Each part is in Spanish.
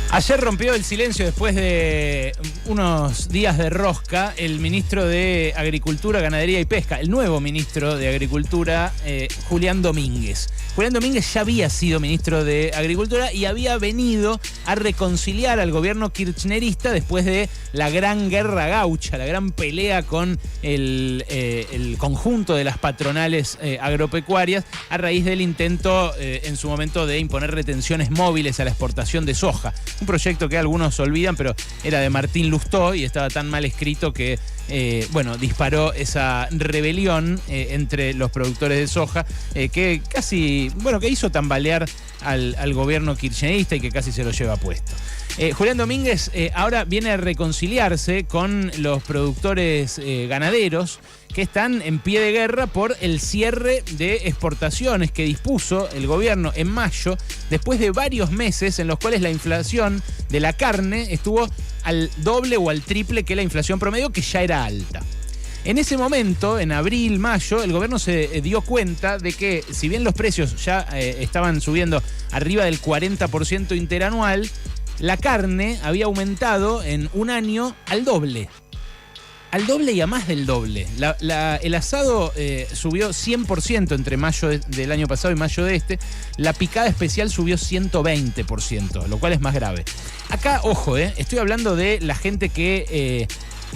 Ayer rompió el silencio después de unos días de rosca el ministro de Agricultura, Ganadería y Pesca, el nuevo ministro de Agricultura, Julián Domínguez. Julián Domínguez ya había sido ministro de Agricultura y había venido a reconciliar al gobierno kirchnerista después de la gran guerra gaucha, la gran pelea con el conjunto de las patronales agropecuarias a raíz del intento en su momento de imponer retenciones móviles a la exportación de soja. Un proyecto que algunos olvidan, pero era de Martín Lustó y estaba tan mal escrito que, disparó esa rebelión entre los productores de soja que casi, que hizo tambalear al gobierno kirchnerista y que casi se lo lleva puesto. Julián Domínguez ahora viene a reconciliarse con los productores ganaderos que están en pie de guerra por el cierre de exportaciones que dispuso el gobierno en mayo, después de varios meses en los cuales la inflación de la carne estuvo al doble o al triple que la inflación promedio, que ya era alta. En ese momento, en abril, mayo, el gobierno se dio cuenta de que, si bien los precios ya estaban subiendo arriba del 40% interanual, la carne había aumentado en un año al doble. Al doble y a más del doble. El asado subió 100% entre mayo del año pasado y mayo de este. La picada especial subió 120%, lo cual es más grave. Acá, ojo, estoy hablando de la gente que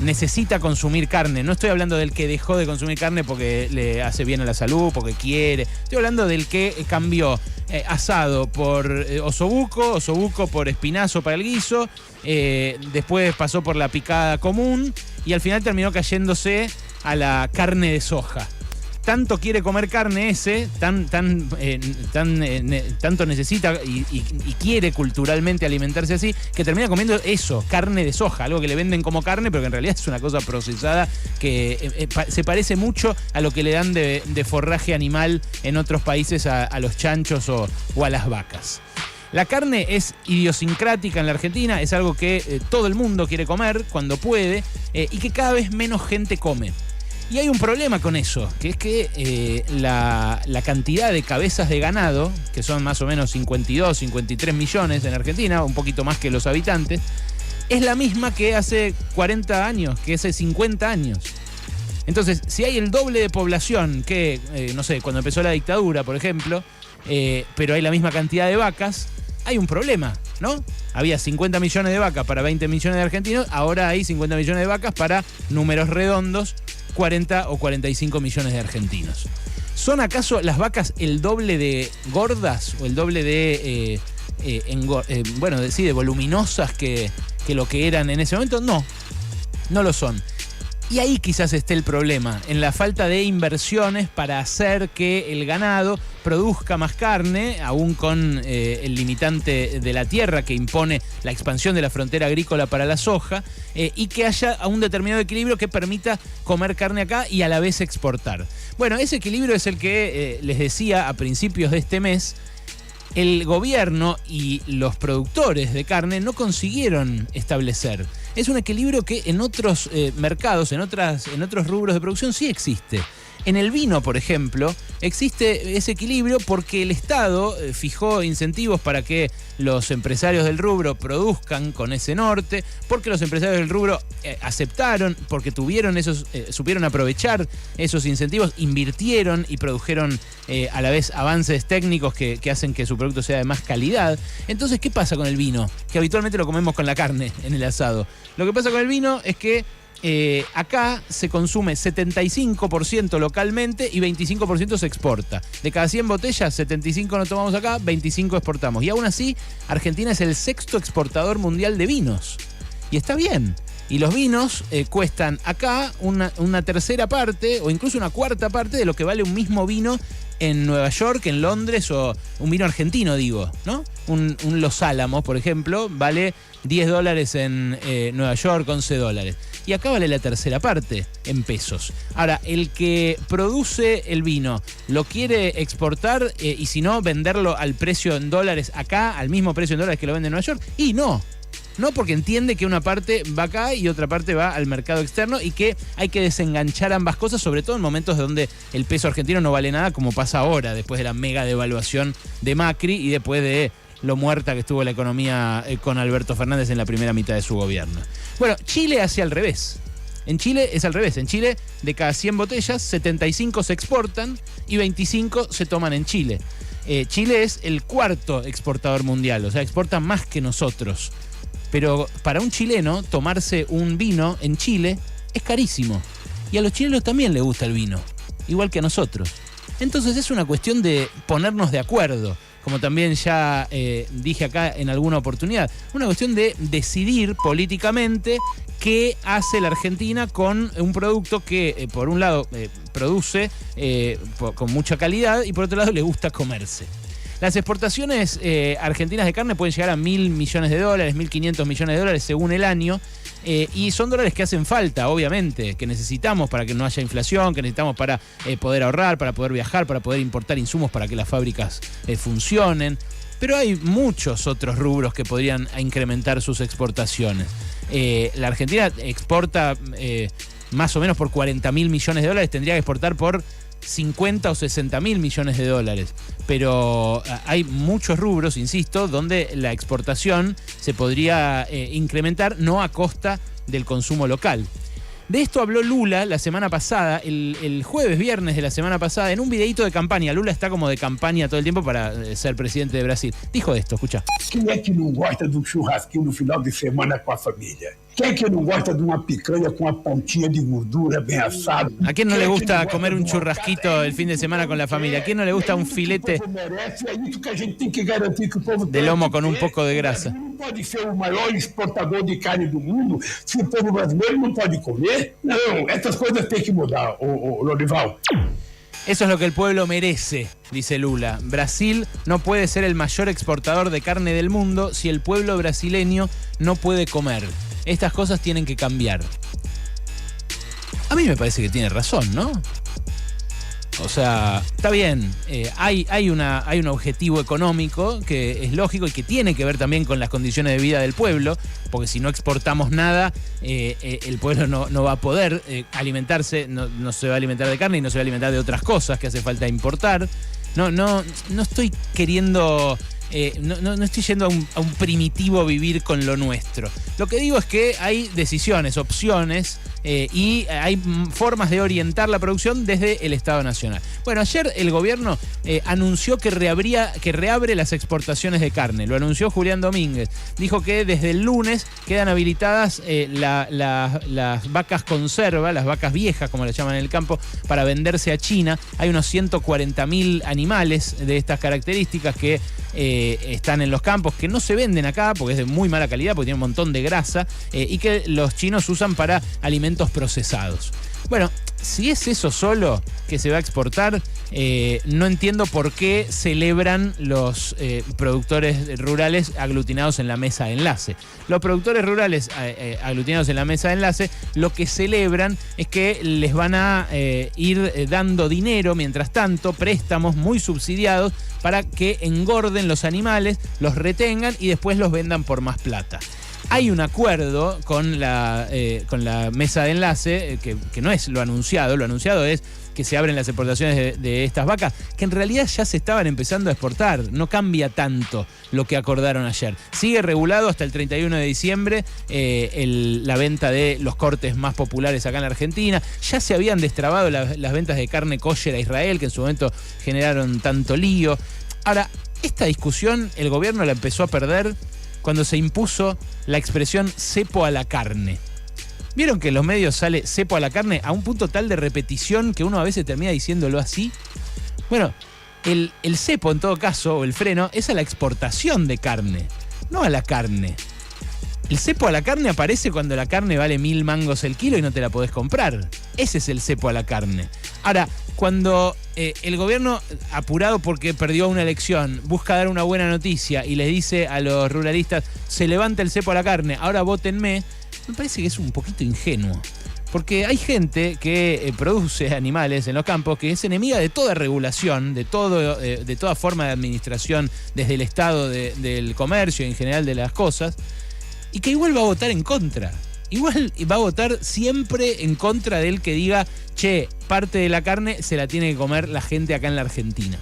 necesita consumir carne. No estoy hablando del que dejó de consumir carne porque le hace bien a la salud, porque quiere. Estoy hablando del que cambió asado por osobuco por espinazo para el guiso, después pasó por la picada común y al final terminó cayéndose a la carne de soja. Tanto quiere comer carne ese, tanto necesita y quiere culturalmente alimentarse así, que termina comiendo eso, carne de soja, algo que le venden como carne, pero que en realidad es una cosa procesada que se parece mucho a lo que le dan de forraje animal en otros países a los chanchos o a las vacas. La carne es idiosincrática en la Argentina, es algo que todo el mundo quiere comer cuando puede y que cada vez menos gente come. Y hay un problema con eso, que es que la cantidad de cabezas de ganado, que son más o menos 52, 53 millones en Argentina, un poquito más que los habitantes, es la misma que hace 40 años, que hace 50 años. Entonces, si hay el doble de población que, cuando empezó la dictadura, por ejemplo, pero hay la misma cantidad de vacas, hay un problema, ¿no? Había 50 millones de vacas para 20 millones de argentinos, ahora hay 50 millones de vacas para números redondos, 40 o 45 millones de argentinos. ¿Son acaso las vacas el doble de gordas o el doble de, de voluminosas que lo que eran en ese momento? No, no lo son. Y ahí quizás esté el problema, en la falta de inversiones para hacer que el ganado produzca más carne, aún con el limitante de la tierra que impone la expansión de la frontera agrícola para la soja, y que haya un determinado equilibrio que permita comer carne acá y a la vez exportar. Bueno, ese equilibrio es el que les decía a principios de este mes. El gobierno y los productores de carne no consiguieron establecer. Es un equilibrio que en otros mercados, en otros rubros de producción sí existe. En el vino, por ejemplo, existe ese equilibrio porque el Estado fijó incentivos para que los empresarios del rubro produzcan con ese norte, porque los empresarios del rubro aceptaron, porque supieron aprovechar esos incentivos, invirtieron y produjeron a la vez avances técnicos que hacen que su producto sea de más calidad. Entonces, ¿qué pasa con el vino? Que habitualmente lo comemos con la carne en el asado. Lo que pasa con el vino es que acá se consume 75% localmente y 25% se exporta. De cada 100 botellas, 75 no tomamos acá, 25 exportamos. Y aún así, Argentina es el sexto exportador mundial de vinos. Y está bien. Y los vinos cuestan acá una tercera parte o incluso una cuarta parte de lo que vale un mismo vino en Nueva York, en Londres, o un vino argentino, digo, ¿no? Un Los Álamos, por ejemplo, vale $10 en Nueva York, $11. Y acá vale la tercera parte en pesos. Ahora, el que produce el vino lo quiere exportar y si no, venderlo al precio en dólares acá, al mismo precio en dólares que lo vende en Nueva York. Y no, porque entiende que una parte va acá y otra parte va al mercado externo y que hay que desenganchar ambas cosas, sobre todo en momentos donde el peso argentino no vale nada, como pasa ahora, después de la mega devaluación de Macri y después de lo muerta que estuvo la economía con Alberto Fernández en la primera mitad de su gobierno. Bueno, Chile hace al revés. En Chile es al revés. En Chile, de cada 100 botellas, 75 se exportan y 25 se toman en Chile. Chile es el cuarto exportador mundial, o sea, exporta más que nosotros. Pero para un chileno, tomarse un vino en Chile es carísimo. Y a los chilenos también les gusta el vino, igual que a nosotros. Entonces es una cuestión de ponernos de acuerdo, como también ya dije acá en alguna oportunidad. Una cuestión de decidir políticamente qué hace la Argentina con un producto que, por un lado, produce con mucha calidad y por otro lado le gusta comerse. Las exportaciones argentinas de carne pueden llegar a $1.000 millones, 1.500 millones de dólares según el año. Y son dólares que hacen falta, obviamente, que necesitamos para que no haya inflación, que necesitamos para poder ahorrar, para poder viajar, para poder importar insumos para que las fábricas funcionen. Pero hay muchos otros rubros que podrían incrementar sus exportaciones. La Argentina exporta más o menos por $40.000 millones de dólares, tendría que exportar por 50 o 60 mil millones de dólares. Pero hay muchos rubros, insisto, donde la exportación se podría incrementar, no a costa del consumo local. De esto habló Lula la semana pasada, el jueves, viernes de la semana pasada, en un videíto de campaña. Lula está como de campaña todo el tiempo para ser presidente de Brasil. Dijo esto, escucha. Quem é que não gosta de um churrasquinho no final de semana com a família? Quem é que não gosta de uma picanha com uma pontinha de gordura bem assada? ¿A quién no le gusta comer un churrasquito el fin de semana con la familia? ¿A quién no le gusta un filete de lomo con un poco de grasa? Não pode ser o maior exportador de carne do mundo se o povo brasileiro não pode comer? Não, essas coisas têm que mudar, Lorival. Eso es lo que el pueblo merece, dice Lula. Brasil no puede ser el mayor exportador de carne del mundo si el pueblo brasileño no puede comer. Estas cosas tienen que cambiar. A mí me parece que tiene razón, ¿no? O sea, está bien, hay un objetivo económico que es lógico y que tiene que ver también con las condiciones de vida del pueblo, porque si no exportamos nada, el pueblo no va a poder alimentarse, no se va a alimentar de carne y no se va a alimentar de otras cosas que hace falta importar. No estoy queriendo... no estoy yendo a un primitivo vivir con lo nuestro. Lo que digo es que hay decisiones, opciones y hay formas de orientar la producción desde el Estado Nacional. Bueno, ayer el gobierno anunció que reabre las exportaciones de carne. Lo anunció Julián Domínguez. Dijo que desde el lunes quedan habilitadas las vacas conserva, las vacas viejas, como las llaman en el campo, para venderse a China. Hay unos 140.000 animales de estas características que están en los campos, que no se venden acá porque es de muy mala calidad, porque tiene un montón de grasa y que los chinos usan para alimentos procesados. Bueno, si es eso solo que se va a exportar, no entiendo por qué celebran los productores rurales aglutinados en la mesa de enlace. Los productores rurales aglutinados en la mesa de enlace lo que celebran es que les van a ir dando dinero, mientras tanto, préstamos muy subsidiados para que engorden los animales, los retengan y después los vendan por más plata. Hay un acuerdo con la mesa de enlace, que no es lo anunciado es que se abren las exportaciones de estas vacas, que en realidad ya se estaban empezando a exportar, no cambia tanto lo que acordaron ayer. Sigue regulado hasta el 31 de diciembre la venta de los cortes más populares acá en la Argentina. Ya se habían destrabado las ventas de carne kosher a Israel, que en su momento generaron tanto lío. Ahora, esta discusión el gobierno la empezó a perder cuando se impuso la expresión cepo a la carne. ¿Vieron que en los medios sale cepo a la carne a un punto tal de repetición que uno a veces termina diciéndolo así? Bueno, el cepo en todo caso, o el freno, es a la exportación de carne, no a la carne. El cepo a la carne aparece cuando la carne vale 1.000 mangos el kilo y no te la podés comprar. Ese es el cepo a la carne. Ahora, cuando el gobierno, apurado porque perdió una elección, busca dar una buena noticia y les dice a los ruralistas, se levanta el cepo a la carne, ahora vótenme, me parece que es un poquito ingenuo. Porque hay gente que produce animales en los campos que es enemiga de toda regulación, de toda forma de administración desde el Estado del comercio y en general de las cosas, y que igual va a votar en contra. Igual va a votar siempre en contra del que diga, che, parte de la carne se la tiene que comer la gente acá en la Argentina.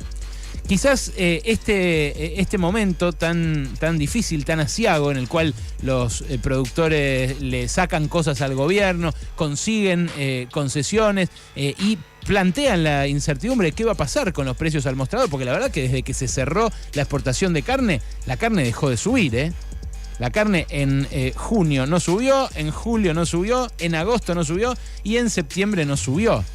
Quizás este momento tan difícil, tan aciago, en el cual los productores le sacan cosas al gobierno, consiguen concesiones y plantean la incertidumbre de qué va a pasar con los precios al mostrador, porque la verdad que desde que se cerró la exportación de carne, la carne dejó de subir, ¿eh? La carne en junio no subió, en julio no subió, en agosto no subió y en septiembre no subió.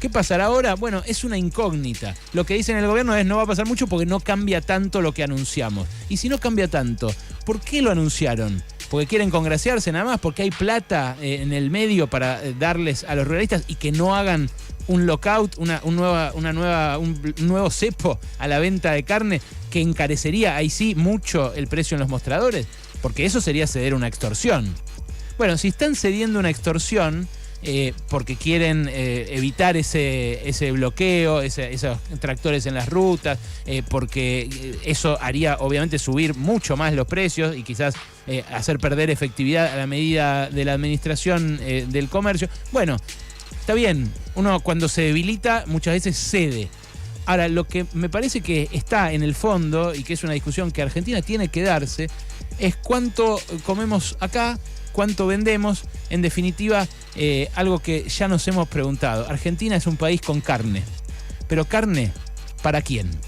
¿Qué pasará ahora? Bueno, es una incógnita. Lo que dicen el gobierno es no va a pasar mucho porque no cambia tanto lo que anunciamos. Y si no cambia tanto, ¿por qué lo anunciaron? ¿Porque quieren congraciarse nada más? ¿Porque hay plata en el medio para darles a los ruralistas y que no hagan un lockout, un nuevo cepo a la venta de carne que encarecería ahí sí mucho el precio en los mostradores? Porque eso sería ceder una extorsión. Bueno, si están cediendo una extorsión porque quieren evitar ese bloqueo, esos tractores en las rutas, porque eso haría obviamente subir mucho más los precios y quizás hacer perder efectividad a la medida de la administración del comercio. Bueno, está bien, uno cuando se debilita muchas veces cede. Ahora, lo que me parece que está en el fondo y que es una discusión que Argentina tiene que darse es cuánto comemos acá, cuánto vendemos, en definitiva, algo que ya nos hemos preguntado. Argentina es un país con carne, pero ¿carne para quién?